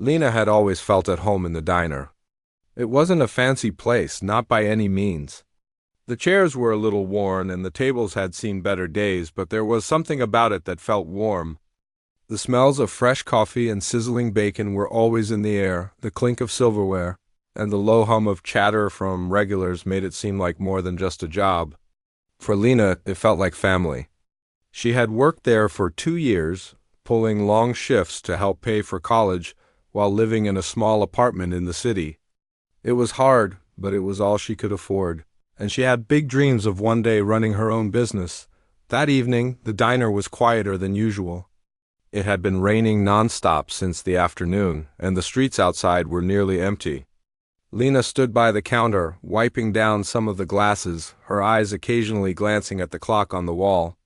Lena had always felt at home in the diner. It wasn't a fancy place, not by any means. The chairs were a little worn and the tables had seen better days, but there was something about it that felt warm. The smells of fresh coffee and sizzling bacon were always in the air, the clink of silverware, and the low hum of chatter from regulars made it seem like more than just a job. For Lena, it felt like family. She had worked there for 2 years, pulling long shifts to help pay for college while living in a small apartment in the city. It was hard, but it was all she could afford, and she had big dreams of one day running her own business. That evening, the diner was quieter than usual. It had been raining nonstop since the afternoon, and the streets outside were nearly empty. Lena stood by the counter, wiping down some of the glasses, her eyes occasionally glancing at the clock on the wall.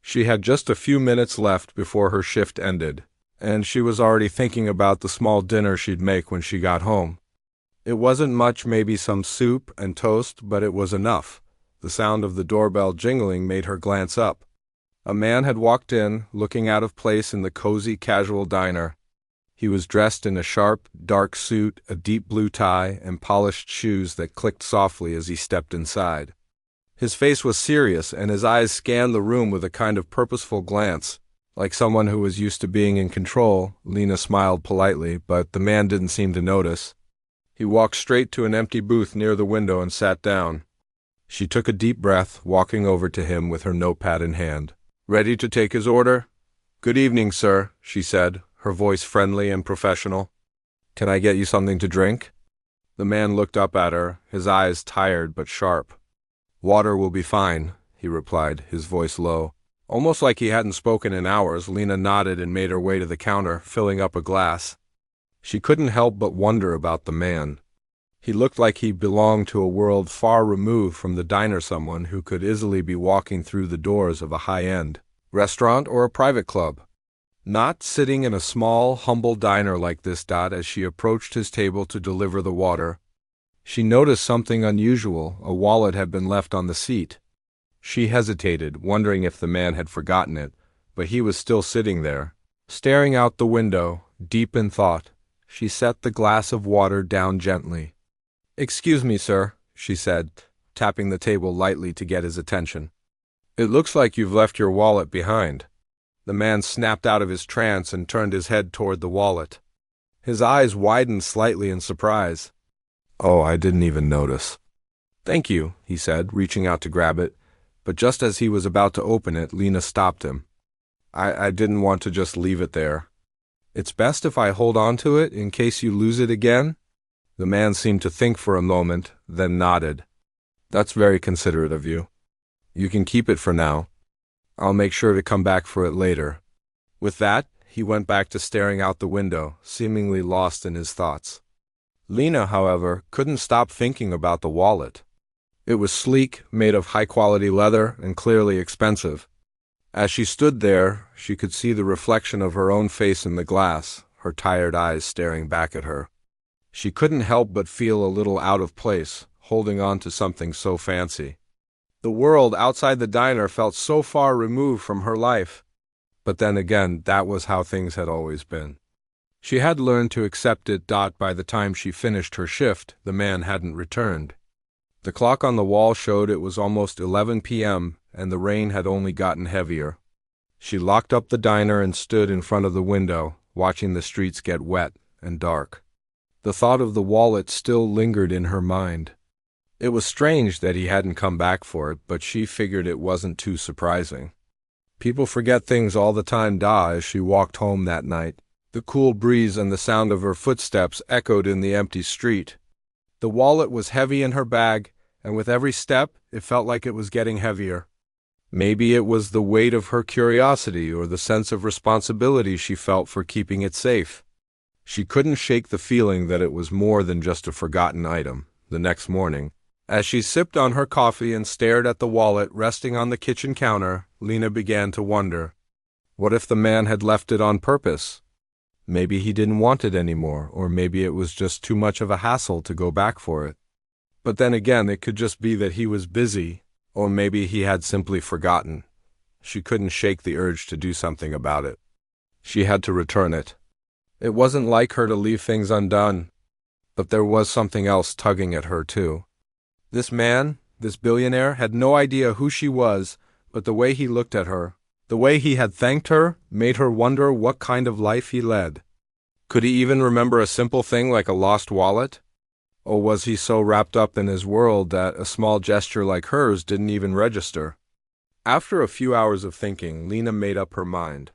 She had just a few minutes left before her shift ended, and she was already thinking about the small dinner she'd make when she got home. It wasn't much, maybe some soup and toast, but it was enough. The sound of the doorbell jingling made her glance up. A man had walked in, looking out of place in the cozy, casual diner. He was dressed in a sharp, dark suit, a deep blue tie, and polished shoes that clicked softly as he stepped inside. His face was serious, and his eyes scanned the room with a kind of purposeful glance. Like someone who was used to being in control, Lena smiled politely, but the man didn't seem to notice. He walked straight to an empty booth near the window and sat down. She took a deep breath, walking over to him with her notepad in hand. "Ready to take his order?" "Good evening, sir," she said, her voice friendly and professional. "Can I get you something to drink?" The man looked up at her, his eyes tired but sharp. "Water will be fine," he replied, his voice low. Almost like he hadn't spoken in hours, Lena nodded and made her way to the counter, filling up a glass. She couldn't help but wonder about the man. He looked like he belonged to a world far removed from the diner, someone who could easily be walking through the doors of a high-end restaurant or a private club. Not sitting in a small, humble diner like this. As she approached his table to deliver the water, she noticed something unusual. A wallet had been left on the seat. She hesitated, wondering if the man had forgotten it, but he was still sitting there, staring out the window, deep in thought. She set the glass of water down gently. "Excuse me, sir," she said, tapping the table lightly to get his attention. "It looks like you've left your wallet behind." The man snapped out of his trance and turned his head toward the wallet. His eyes widened slightly in surprise. "Oh, I didn't even notice." "Thank you," he said, reaching out to grab it, but just as he was about to open it, Lena stopped him. I didn't want to just leave it there." "It's best if I hold on to it in case you lose it again?" The man seemed to think for a moment, then nodded. "That's very considerate of you. You can keep it for now. I'll make sure to come back for it later." With that, he went back to staring out the window, seemingly lost in his thoughts. Lena, however, couldn't stop thinking about the wallet. It was sleek, made of high-quality leather, and clearly expensive. As she stood there, she could see the reflection of her own face in the glass, her tired eyes staring back at her. She couldn't help but feel a little out of place, holding on to something so fancy. The world outside the diner felt so far removed from her life. But then again, that was how things had always been. She had learned to accept it. By the time she finished her shift, the man hadn't returned. The clock on the wall showed it was almost 11 p.m., and the rain had only gotten heavier. She locked up the diner and stood in front of the window, watching the streets get wet and dark. The thought of the wallet still lingered in her mind. It was strange that he hadn't come back for it, but she figured it wasn't too surprising. People forget things all the time. As she walked home that night, the cool breeze and the sound of her footsteps echoed in the empty street. The wallet was heavy in her bag, and with every step, it felt like it was getting heavier. Maybe it was the weight of her curiosity or the sense of responsibility she felt for keeping it safe. She couldn't shake the feeling that it was more than just a forgotten item. The next morning, as she sipped on her coffee and stared at the wallet resting on the kitchen counter, Lena began to wonder. What if the man had left it on purpose? Maybe he didn't want it anymore, or maybe it was just too much of a hassle to go back for it. But then again, it could just be that he was busy, or maybe he had simply forgotten. She couldn't shake the urge to do something about it. She had to return it. It wasn't like her to leave things undone, but there was something else tugging at her too. This man, this billionaire, had no idea who she was, but the way he looked at her, the way he had thanked her, made her wonder what kind of life he led. Could he even remember a simple thing like a lost wallet? Or was he so wrapped up in his world that a small gesture like hers didn't even register? After a few hours of thinking, Lena made up her mind.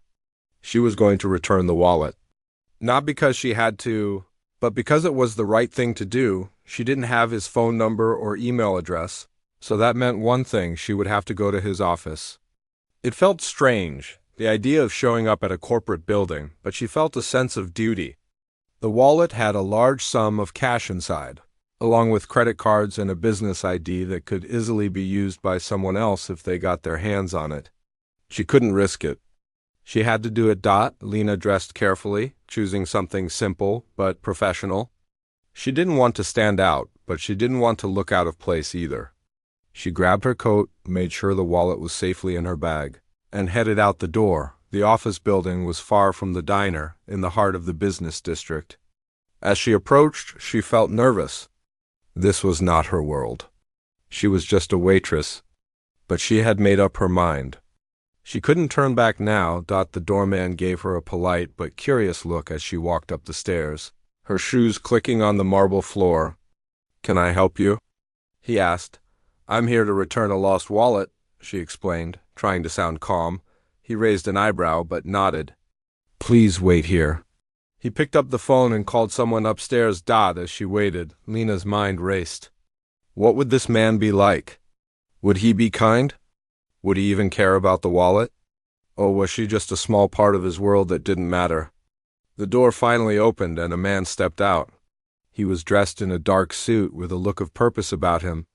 She was going to return the wallet. Not because she had to, but because it was the right thing to do. She didn't have his phone number or email address, so that meant one thing: she would have to go to his office. It felt strange, the idea of showing up at a corporate building, but she felt a sense of duty. The wallet had a large sum of cash inside, along with credit cards and a business ID that could easily be used by someone else if they got their hands on it. She couldn't risk it. She had to do it. Lena dressed carefully, choosing something simple but professional. She didn't want to stand out, but she didn't want to look out of place either. She grabbed her coat, made sure the wallet was safely in her bag, and headed out the door. The office building was far from the diner, in the heart of the business district. As she approached, she felt nervous. This was not her world. She was just a waitress, but she had made up her mind. She couldn't turn back now. The doorman gave her a polite but curious look as she walked up the stairs, her shoes clicking on the marble floor. "Can I help you?" he asked. "I'm here to return a lost wallet," she explained, trying to sound calm. He raised an eyebrow but nodded. "Please wait here." He picked up the phone and called someone upstairs. As she waited, Lena's mind raced. What would this man be like? Would he be kind? Would he even care about the wallet? Or was she just a small part of his world that didn't matter? The door finally opened and a man stepped out. He was dressed in a dark suit with a look of purpose about him.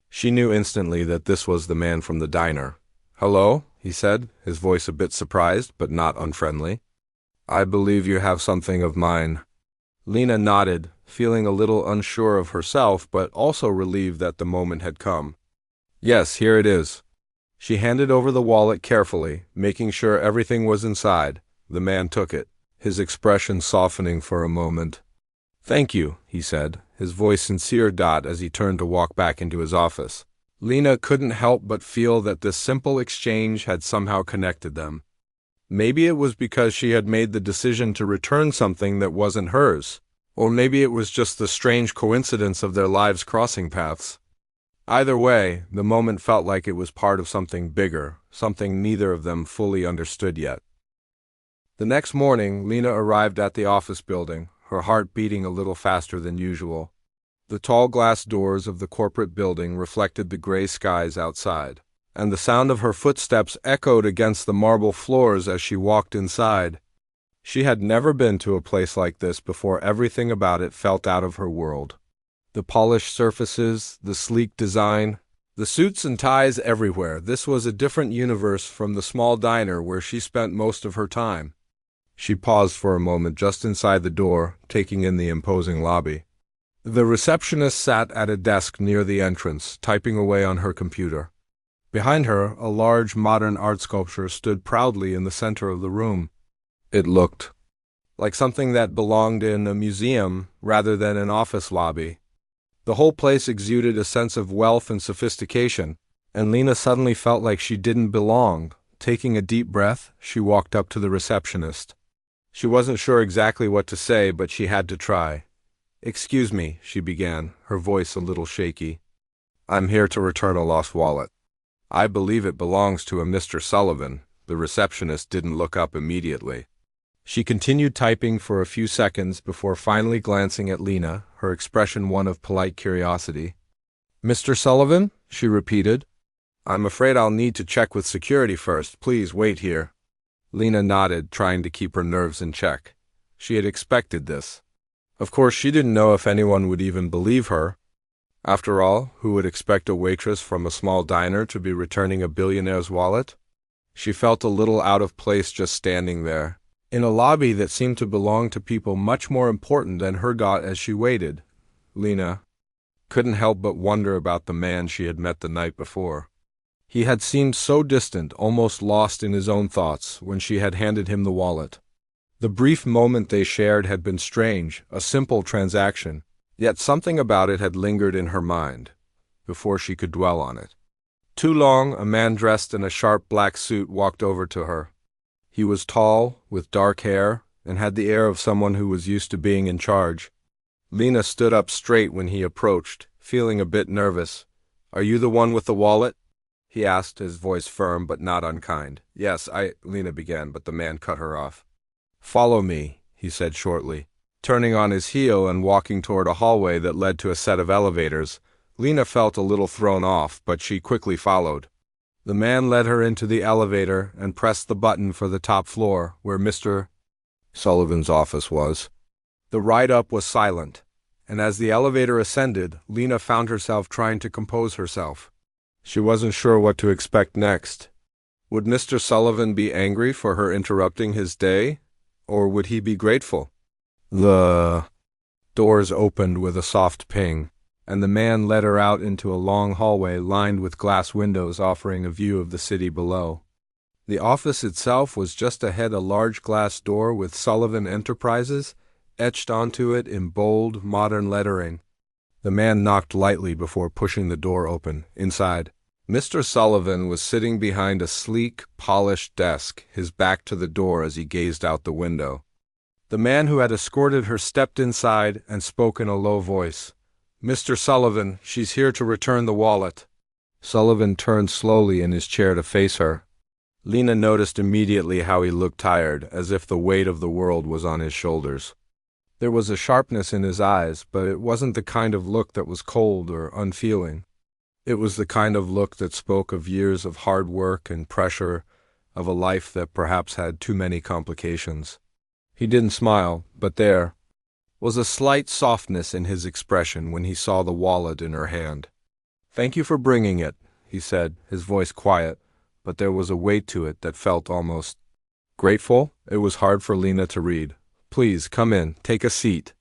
She knew instantly that this was the man from the diner. "Hello," he said, his voice a bit surprised but not unfriendly. "I believe you have something of mine." Lena nodded, feeling a little unsure of herself but also relieved that the moment had come. "Yes, here it is." She handed over the wallet carefully, making sure everything was inside. The man took it, his expression softening for a moment. "Thank you," he said, his voice sincere. As he turned to walk back into his office, Lena couldn't help but feel that this simple exchange had somehow connected them. Maybe it was because she had made the decision to return something that wasn't hers, or maybe it was just the strange coincidence of their lives crossing paths. Either way, the moment felt like it was part of something bigger, something neither of them fully understood yet. The next morning, Lena arrived at the office building, her heart beating a little faster than usual. The tall glass doors of the corporate building reflected the gray skies outside, and the sound of her footsteps echoed against the marble floors as she walked inside. She had never been to a place like this before. Everything about it felt out of her world. The polished surfaces, the sleek design, the suits and ties everywhere. This was a different universe from the small diner where she spent most of her time. She paused for a moment just inside the door, taking in the imposing lobby. The receptionist sat at a desk near the entrance, typing away on her computer. Behind her, a large modern art sculpture stood proudly in the center of the room. It looked like something that belonged in a museum rather than an office lobby. The whole place exuded a sense of wealth and sophistication, and Lena suddenly felt like she didn't belong. Taking a deep breath, she walked up to the receptionist. She wasn't sure exactly what to say, but she had to try. "Excuse me," she began, her voice a little shaky. "I'm here to return a lost wallet. I believe it belongs to a Mr. Sullivan." The receptionist didn't look up immediately. She continued typing for a few seconds before finally glancing at Lena, her expression one of polite curiosity. "Mr. Sullivan?" she repeated. "I'm afraid I'll need to check with security first. Please wait here." Lena nodded, trying to keep her nerves in check. She had expected this. Of course, she didn't know if anyone would even believe her. After all, who would expect a waitress from a small diner to be returning a billionaire's wallet? She felt a little out of place just standing there, in a lobby that seemed to belong to people much more important than her. As she waited, Lena couldn't help but wonder about the man she had met the night before. He had seemed so distant, almost lost in his own thoughts, when she had handed him the wallet. The brief moment they shared had been strange, a simple transaction, yet something about it had lingered in her mind, before she could dwell on it. Too long, a man dressed in a sharp black suit walked over to her. He was tall, with dark hair, and had the air of someone who was used to being in charge. Lena stood up straight when he approached, feeling a bit nervous. "Are you the one with the wallet?" he asked, his voice firm but not unkind. "Yes, Lena began, but the man cut her off. "Follow me," he said shortly. Turning on his heel and walking toward a hallway that led to a set of elevators, Lena felt a little thrown off, but she quickly followed. The man led her into the elevator and pressed the button for the top floor, where Mr. Sullivan's office was. The ride up was silent, and as the elevator ascended, Lena found herself trying to compose herself. She wasn't sure what to expect next. Would Mr. Sullivan be angry for her interrupting his day, or would he be grateful? The doors opened with a soft ping, and the man led her out into a long hallway lined with glass windows offering a view of the city below. The office itself was just ahead a large glass door with Sullivan Enterprises etched onto it in bold, modern lettering. The man knocked lightly before pushing the door open. Inside, Mr. Sullivan was sitting behind a sleek, polished desk, his back to the door as he gazed out the window. The man who had escorted her stepped inside and spoke in a low voice. "Mr. Sullivan, she's here to return the wallet." Sullivan turned slowly in his chair to face her. Lena noticed immediately how he looked tired, as if the weight of the world was on his shoulders. There was a sharpness in his eyes, but it wasn't the kind of look that was cold or unfeeling. It was the kind of look that spoke of years of hard work and pressure, of a life that perhaps had too many complications. He didn't smile, but there was a slight softness in his expression when he saw the wallet in her hand. "Thank you for bringing it," he said, his voice quiet, but there was a weight to it that felt almost grateful. It was hard for Lena to read. "Please, come in, take a seat."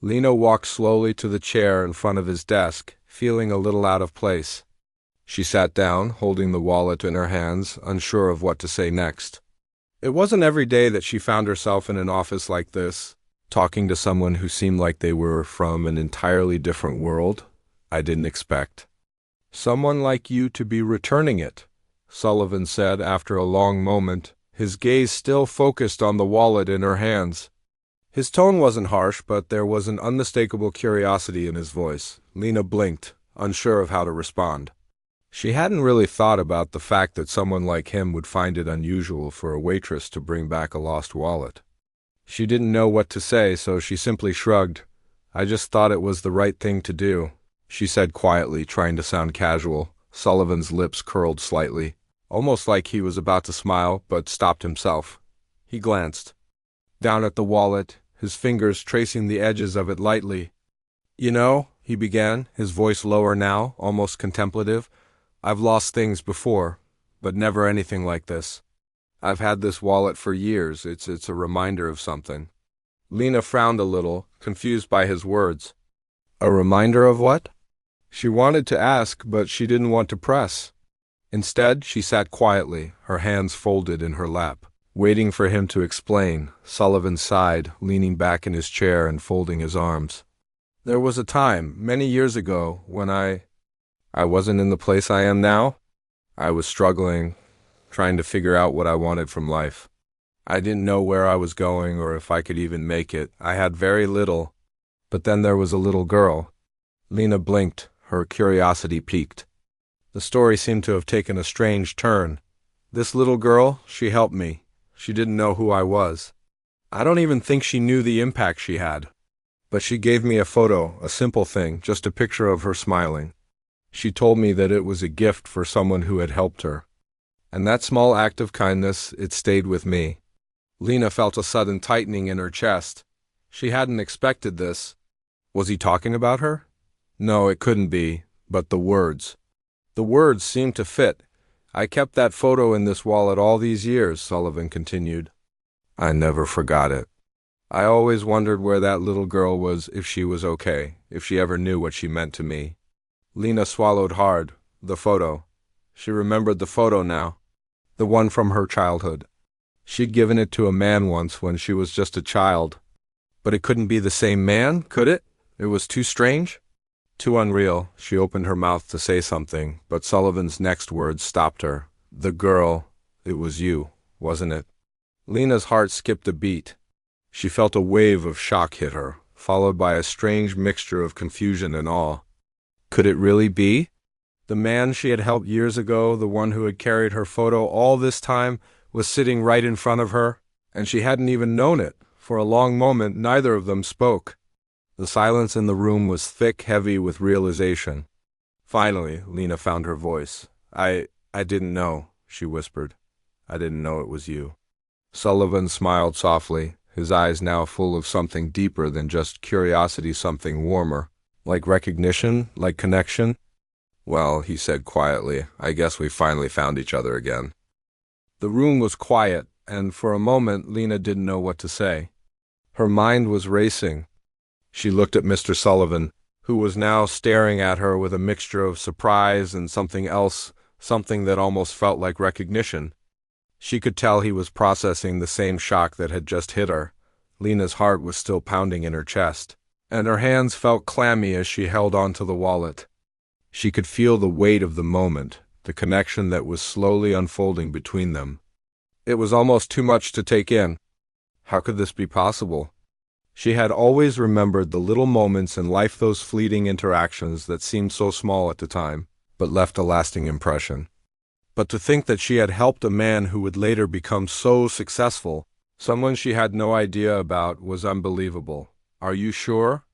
Lena walked slowly to the chair in front of his desk, feeling a little out of place. She sat down, holding the wallet in her hands, unsure of what to say next. It wasn't every day that she found herself in an office like this, talking to someone who seemed like they were from an entirely different world. "I didn't expect someone like you to be returning it," Sullivan said after a long moment, his gaze still focused on the wallet in her hands. His tone wasn't harsh, but there was an unmistakable curiosity in his voice. Lena blinked, unsure of how to respond. She hadn't really thought about the fact that someone like him would find it unusual for a waitress to bring back a lost wallet. She didn't know what to say, so she simply shrugged. "I just thought it was the right thing to do," she said quietly, trying to sound casual. Sullivan's lips curled slightly, almost like he was about to smile, but stopped himself. He glanced down at the wallet, his fingers tracing the edges of it lightly. "You know," he began, his voice lower now, almost contemplative, "I've lost things before, but never anything like this. I've had this wallet for years. It's a reminder of something." Lena frowned a little, confused by his words. "A reminder of what?" She wanted to ask, but she didn't want to press. Instead, she sat quietly, her hands folded in her lap, waiting for him to explain. Sullivan sighed, leaning back in his chair and folding his arms. "There was a time, many years ago, when I wasn't in the place I am now. I was struggling, trying to figure out what I wanted from life. I didn't know where I was going or if I could even make it. I had very little. But then there was a little girl." Lena blinked, her curiosity piqued. The story seemed to have taken a strange turn. "This little girl, she helped me. She didn't know who I was. I don't even think she knew the impact she had. But she gave me a photo, a simple thing, just a picture of her smiling. She told me that it was a gift for someone who had helped her. And that small act of kindness, it stayed with me." Lena felt a sudden tightening in her chest. She hadn't expected this. Was he talking about her? No, it couldn't be, but the words. The words seemed to fit. "I kept that photo in this wallet all these years," Sullivan continued. "I never forgot it. I always wondered where that little girl was, if she was okay, if she ever knew what she meant to me." Lena swallowed hard. The photo. She remembered the photo now. The one from her childhood. She'd given it to a man once when she was just a child. But it couldn't be the same man, could it? It was too strange? Too unreal. She opened her mouth to say something, but Sullivan's next words stopped her. The girl, it was you, wasn't it? Lena's heart skipped a beat. She felt a wave of shock hit her, followed by a strange mixture of confusion and awe. Could it really be? The man she had helped years ago, the one who had carried her photo all this time, was sitting right in front of her, and she hadn't even known it. For a long moment, neither of them spoke. The silence in the room was thick, heavy with realization. Finally, Lena found her voice. I didn't know, she whispered. I didn't know it was you. Sullivan smiled softly, his eyes now full of something deeper than just curiosity, something warmer. Like recognition, like connection. Well, he said quietly, I guess we finally found each other again. The room was quiet, and for a moment Lena didn't know what to say. Her mind was racing. She looked at Mr. Sullivan, who was now staring at her with a mixture of surprise and something else, something that almost felt like recognition. She could tell he was processing the same shock that had just hit her. Lena's heart was still pounding in her chest, and her hands felt clammy as she held onto the wallet. She could feel the weight of the moment, the connection that was slowly unfolding between them. It was almost too much to take in. How could this be possible? She had always remembered the little moments in life, those fleeting interactions that seemed so small at the time, but left a lasting impression. But to think that she had helped a man who would later become so successful, someone she had no idea about, was unbelievable. Are you sure?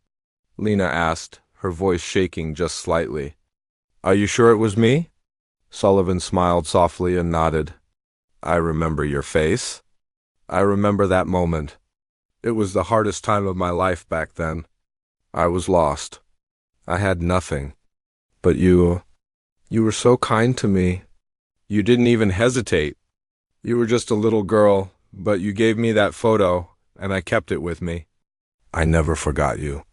Lena asked, her voice shaking just slightly. Are you sure it was me? Sullivan smiled softly and nodded. I remember your face. I remember that moment. It was the hardest time of my life back then. I was lost. I had nothing. But you were so kind to me. You didn't even hesitate. You were just a little girl, but you gave me that photo, and I kept it with me. I never forgot you.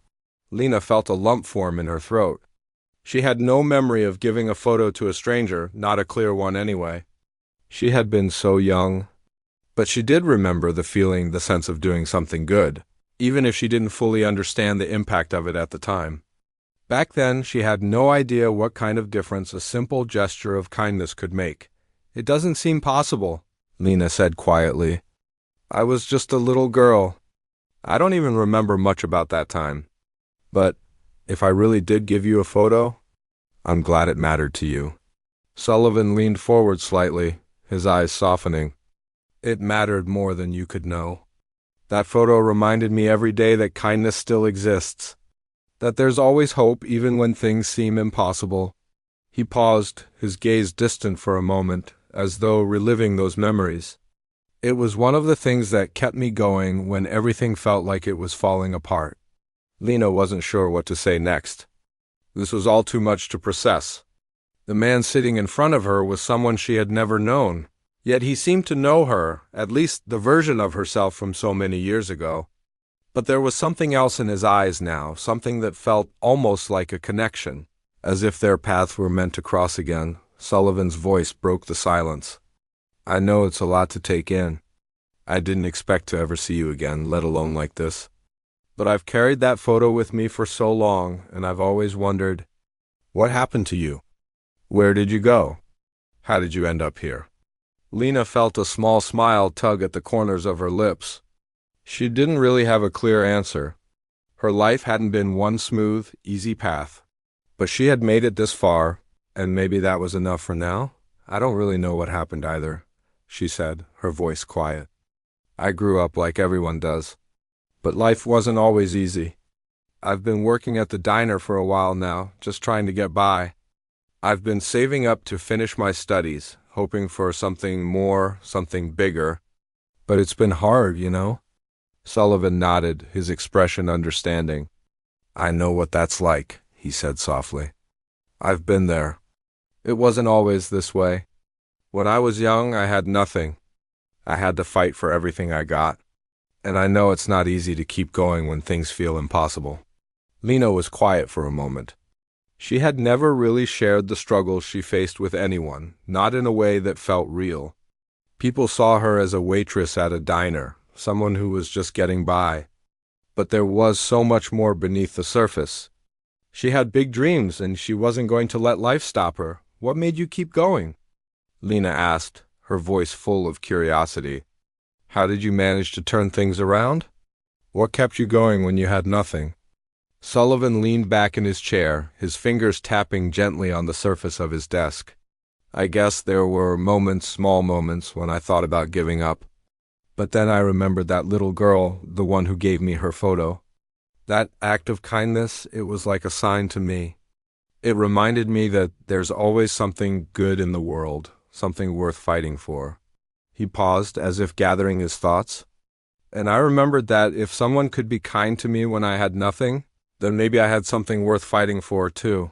Lena felt a lump form in her throat. She had no memory of giving a photo to a stranger, not a clear one anyway. She had been so young. But she did remember the feeling, the sense of doing something good, even if she didn't fully understand the impact of it at the time. Back then, she had no idea what kind of difference a simple gesture of kindness could make. It doesn't seem possible, Lena said quietly. I was just a little girl. I don't even remember much about that time. But if I really did give you a photo, I'm glad it mattered to you. Sullivan leaned forward slightly, his eyes softening. It mattered more than you could know. That photo reminded me every day that kindness still exists, that there's always hope even when things seem impossible. He paused, his gaze distant for a moment, as though reliving those memories. It was one of the things that kept me going when everything felt like it was falling apart. Lena wasn't sure what to say next. This was all too much to process. The man sitting in front of her was someone she had never known. Yet he seemed to know her, at least the version of herself from so many years ago. But there was something else in his eyes now, something that felt almost like a connection, as if their paths were meant to cross again. Sullivan's voice broke the silence. I know it's a lot to take in. I didn't expect to ever see you again, let alone like this. But I've carried that photo with me for so long, and I've always wondered, what happened to you? Where did you go? How did you end up here? Lena felt a small smile tug at the corners of her lips. She didn't really have a clear answer. Her life hadn't been one smooth, easy path. But she had made it this far, and maybe that was enough for now. I don't really know what happened either, she said, her voice quiet. I grew up like everyone does. But life wasn't always easy. I've been working at the diner for a while now, just trying to get by. I've been saving up to finish my studies, hoping for something more, something bigger. But it's been hard, you know? Sullivan nodded, his expression understanding. I know what that's like, he said softly. I've been there. It wasn't always this way. When I was young, I had nothing. I had to fight for everything I got. And I know it's not easy to keep going when things feel impossible. Lena was quiet for a moment. She had never really shared the struggles she faced with anyone, not in a way that felt real. People saw her as a waitress at a diner, someone who was just getting by. But there was so much more beneath the surface. She had big dreams, and she wasn't going to let life stop her. What made you keep going? Lena asked, her voice full of curiosity. How did you manage to turn things around? What kept you going when you had nothing? Sullivan leaned back in his chair, his fingers tapping gently on the surface of his desk. I guess there were moments, small moments, when I thought about giving up. But then I remembered that little girl, the one who gave me her photo. That act of kindness, it was like a sign to me. It reminded me that there's always something good in the world, something worth fighting for. He paused, as if gathering his thoughts. And I remembered that if someone could be kind to me when I had nothing, then maybe I had something worth fighting for, too.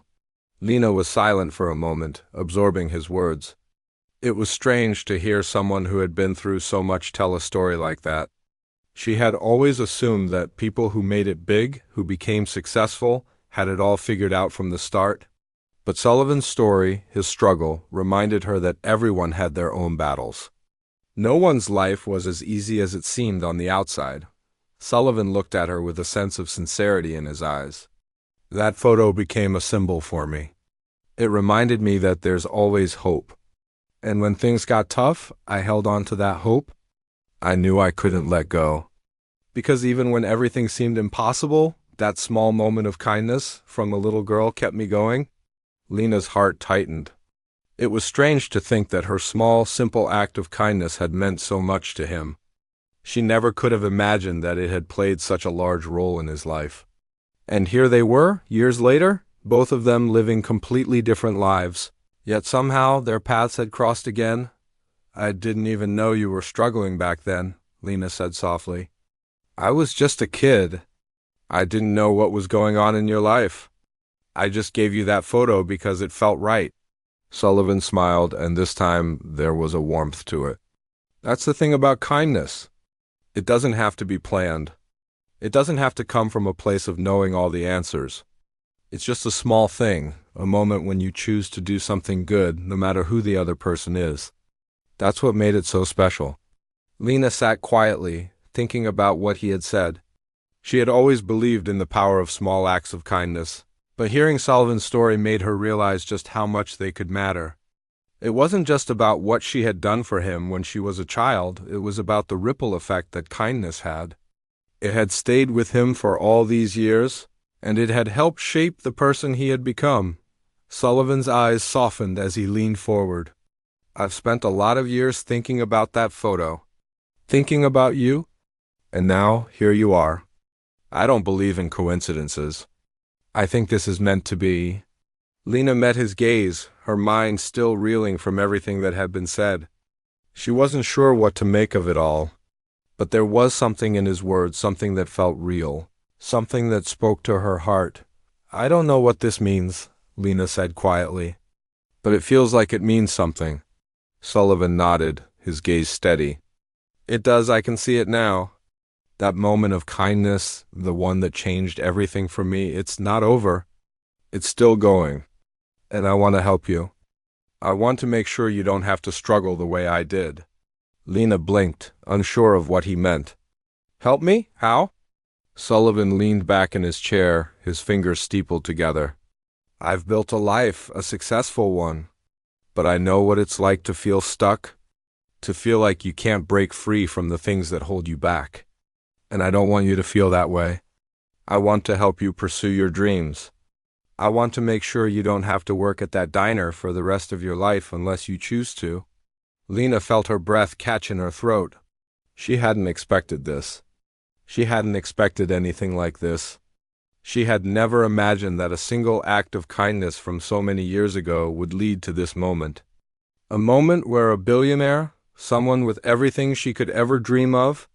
Lena was silent for a moment, absorbing his words. It was strange to hear someone who had been through so much tell a story like that. She had always assumed that people who made it big, who became successful, had it all figured out from the start. But Sullivan's story, his struggle, reminded her that everyone had their own battles. No one's life was as easy as it seemed on the outside. Sullivan looked at her with a sense of sincerity in his eyes. That photo became a symbol for me. It reminded me that there's always hope. And when things got tough, I held on to that hope. I knew I couldn't let go. Because even when everything seemed impossible, that small moment of kindness from a little girl kept me going. Lena's heart tightened. It was strange to think that her small, simple act of kindness had meant so much to him. She never could have imagined that it had played such a large role in his life. And here they were, years later, both of them living completely different lives. Yet somehow their paths had crossed again. I didn't even know you were struggling back then, Lena said softly. I was just a kid. I didn't know what was going on in your life. I just gave you that photo because it felt right. Sullivan smiled, and this time there was a warmth to it. That's the thing about kindness. It doesn't have to be planned. It doesn't have to come from a place of knowing all the answers. It's just a small thing, a moment when you choose to do something good, no matter who the other person is. That's what made it so special. Lena sat quietly, thinking about what he had said. She had always believed in the power of small acts of kindness, but hearing Sullivan's story made her realize just how much they could matter. It wasn't just about what she had done for him when she was a child, it was about the ripple effect that kindness had. It had stayed with him for all these years, and it had helped shape the person he had become. Sullivan's eyes softened as he leaned forward. I've spent a lot of years thinking about that photo, thinking about you, and now here you are. I don't believe in coincidences. I think this is meant to be. Lena met his gaze, her mind still reeling from everything that had been said. She wasn't sure what to make of it all, but there was something in his words, something that felt real, something that spoke to her heart. I don't know what this means, Lena said quietly, but it feels like it means something. Sullivan nodded, his gaze steady. It does, I can see it now. That moment of kindness, the one that changed everything for me, it's not over. It's still going. And I want to help you. I want to make sure you don't have to struggle the way I did. Lena blinked, unsure of what he meant. Help me? How? Sullivan leaned back in his chair, his fingers steepled together. I've built a life, a successful one. But I know what it's like to feel stuck, to feel like you can't break free from the things that hold you back. And I don't want you to feel that way. I want to help you pursue your dreams. I want to make sure you don't have to work at that diner for the rest of your life unless you choose to. Lena felt her breath catch in her throat. She hadn't expected this. She hadn't expected anything like this. She had never imagined that a single act of kindness from so many years ago would lead to this moment. A moment where a billionaire, someone with everything she could ever dream of,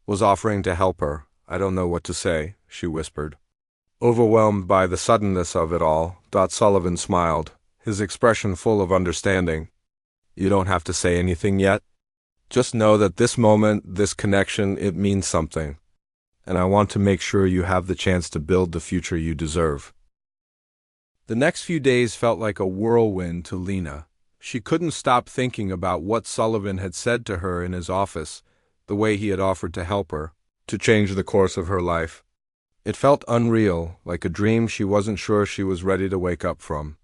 was offering to help her. I don't know what to say, she whispered. Overwhelmed by the suddenness of it all, Sullivan smiled, his expression full of understanding. You don't have to say anything yet. Just know that this moment, this connection, it means something. And I want to make sure you have the chance to build the future you deserve. The next few days felt like a whirlwind to Lena. She couldn't stop thinking about what Sullivan had said to her in his office, the way he had offered to help her, to change the course of her life. It felt unreal, like a dream she wasn't sure she was ready to wake up from.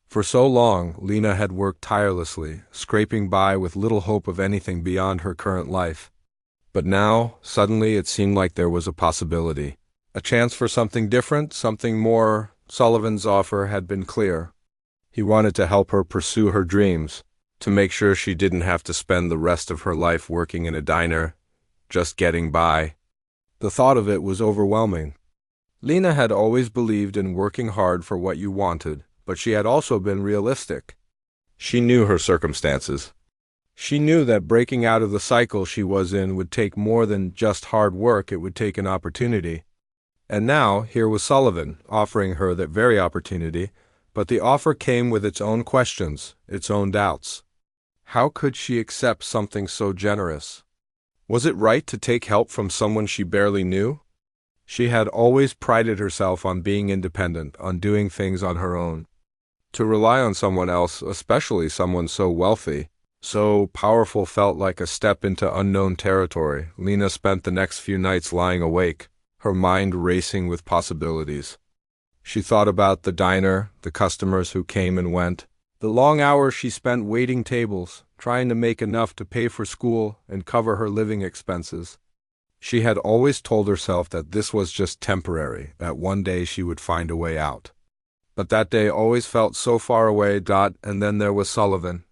For so long, Lena had worked tirelessly, scraping by with little hope of anything beyond her current life. But now, suddenly, it seemed like there was a possibility. A chance for something different, something more. Sullivan's offer had been clear. He wanted to help her pursue her dreams, to make sure she didn't have to spend the rest of her life working in a diner, just getting by. The thought of it was overwhelming. Lena had always believed in working hard for what you wanted, but she had also been realistic. She knew her circumstances. She knew that breaking out of the cycle she was in would take more than just hard work, it would take an opportunity. And now, here was Sullivan, offering her that very opportunity, but the offer came with its own questions, its own doubts. How could she accept something so generous? Was it right to take help from someone she barely knew? She had always prided herself on being independent, on doing things on her own. To rely on someone else, especially someone so wealthy, so powerful, felt like a step into unknown territory. Lena spent the next few nights lying awake, her mind racing with possibilities. She thought about the diner, the customers who came and went, the long hours she spent waiting tables, trying to make enough to pay for school and cover her living expenses. She had always told herself that this was just temporary, that one day she would find a way out. But that day always felt so far away. And then there was Sullivan.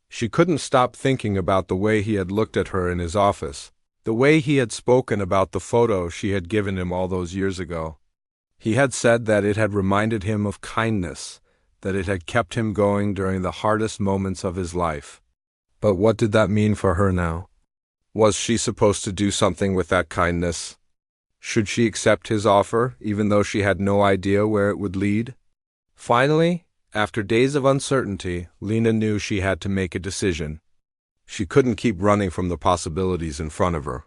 She couldn't stop thinking about the way he had looked at her in his office, the way he had spoken about the photo she had given him all those years ago. He had said that it had reminded him of kindness, that it had kept him going during the hardest moments of his life. But what did that mean for her now? Was she supposed to do something with that kindness? Should she accept his offer, even though she had no idea where it would lead? Finally, after days of uncertainty, Lena knew she had to make a decision. She couldn't keep running from the possibilities in front of her.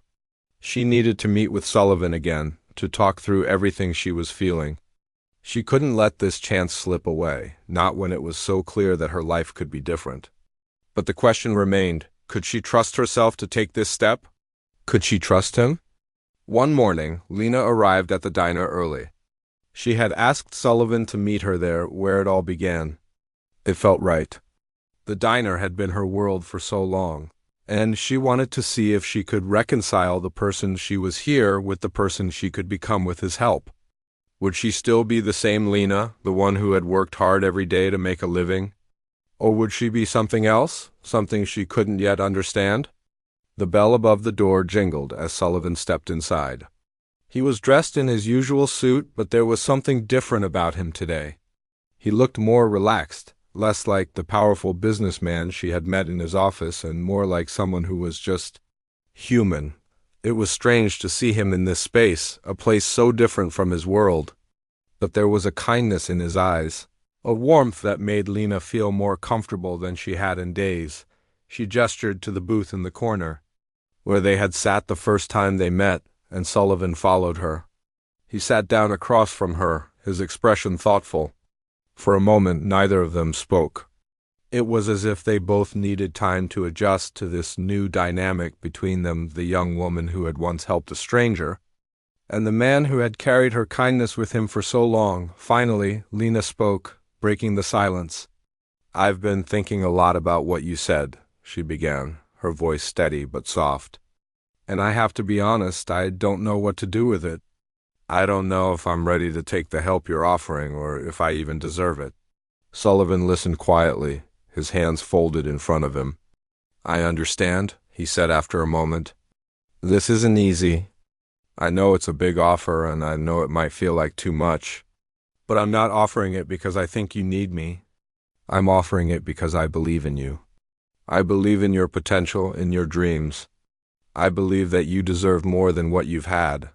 She needed to meet with Sullivan again, to talk through everything she was feeling. She couldn't let this chance slip away, not when it was so clear that her life could be different. But the question remained, could she trust herself to take this step? Could she trust him? One morning, Lena arrived at the diner early. She had asked Sullivan to meet her there, where it all began. It felt right. The diner had been her world for so long, and she wanted to see if she could reconcile the person she was here with the person she could become with his help. Would she still be the same Lena, the one who had worked hard every day to make a living? Or would she be something else, something she couldn't yet understand? The bell above the door jingled as Sullivan stepped inside. He was dressed in his usual suit, but there was something different about him today. He looked more relaxed, less like the powerful businessman she had met in his office, and more like someone who was just human. It was strange to see him in this space, a place so different from his world. But there was a kindness in his eyes, a warmth that made Lena feel more comfortable than she had in days. She gestured to the booth in the corner, where they had sat the first time they met, and Sullivan followed her. He sat down across from her, his expression thoughtful. For a moment, neither of them spoke. It was as if they both needed time to adjust to this new dynamic between them, the young woman who had once helped a stranger, and the man who had carried her kindness with him for so long. Finally, Lena spoke, breaking the silence. "I've been thinking a lot about what you said," she began, her voice steady but soft. "And I have to be honest, I don't know what to do with it. I don't know if I'm ready to take the help you're offering, or if I even deserve it." Sullivan listened quietly, his hands folded in front of him. "I understand," he said after a moment. "This isn't easy. I know it's a big offer, and I know it might feel like too much. But I'm not offering it because I think you need me. I'm offering it because I believe in you. I believe in your potential, in your dreams. I believe that you deserve more than what you've had."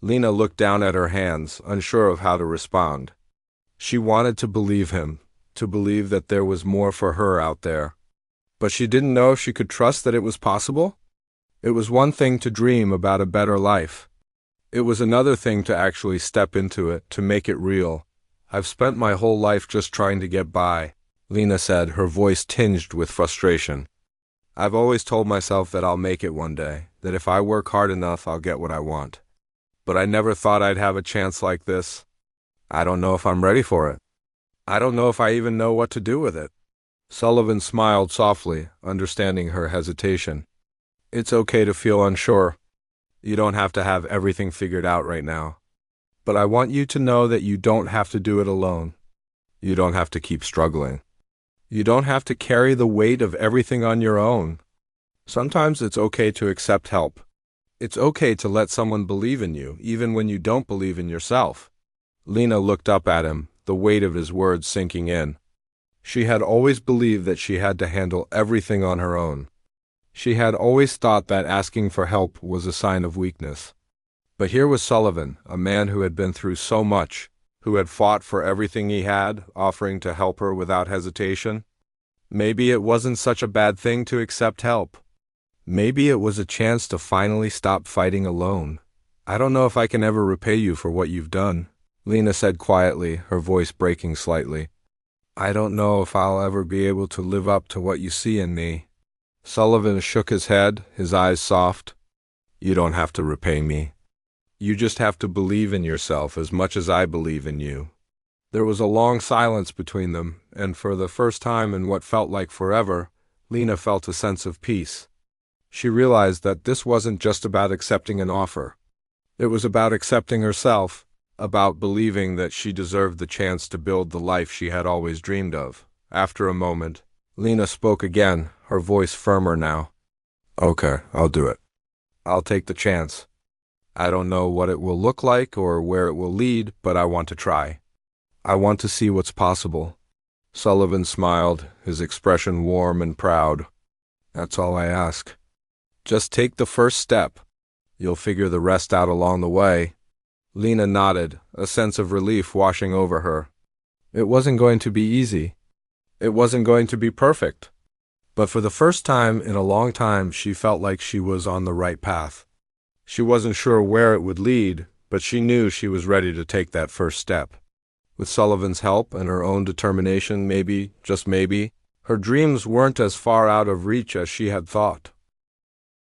Lena looked down at her hands, unsure of how to respond. She wanted to believe him, to believe that there was more for her out there. But she didn't know if she could trust that it was possible. It was one thing to dream about a better life. It was another thing to actually step into it, to make it real. "I've spent my whole life just trying to get by," Lena said, her voice tinged with frustration. I've always told myself that I'll make it one day, that if I work hard enough, I'll get what I want. But I never thought I'd have a chance like this. I don't know if I'm ready for it. I don't know if I even know what to do with it. Sullivan smiled softly, understanding her hesitation. It's okay to feel unsure. You don't have to have everything figured out right now. But I want you to know that you don't have to do it alone. You don't have to keep struggling. You don't have to carry the weight of everything on your own. Sometimes it's okay to accept help. It's okay to let someone believe in you, even when you don't believe in yourself. Lena looked up at him, the weight of his words sinking in. She had always believed that she had to handle everything on her own. She had always thought that asking for help was a sign of weakness. But here was Sullivan, a man who had been through so much, who had fought for everything he had, offering to help her without hesitation. Maybe it wasn't such a bad thing to accept help. Maybe it was a chance to finally stop fighting alone. I don't know if I can ever repay you for what you've done, Lena said quietly, her voice breaking slightly. I don't know if I'll ever be able to live up to what you see in me. Sullivan shook his head, his eyes soft. You don't have to repay me. You just have to believe in yourself as much as I believe in you. There was a long silence between them, and for the first time in what felt like forever, Lena felt a sense of peace. She realized that this wasn't just about accepting an offer. It was about accepting herself, about believing that she deserved the chance to build the life she had always dreamed of. After a moment, Lena spoke again, her voice firmer now. Okay, I'll do it. I'll take the chance. I don't know what it will look like or where it will lead, but I want to try. I want to see what's possible. Sullivan smiled, his expression warm and proud. That's all I ask. Just take the first step. You'll figure the rest out along the way. Lena nodded, a sense of relief washing over her. It wasn't going to be easy. It wasn't going to be perfect. But for the first time in a long time, she felt like she was on the right path. She wasn't sure where it would lead, but she knew she was ready to take that first step. With Sullivan's help and her own determination, maybe, just maybe, her dreams weren't as far out of reach as she had thought.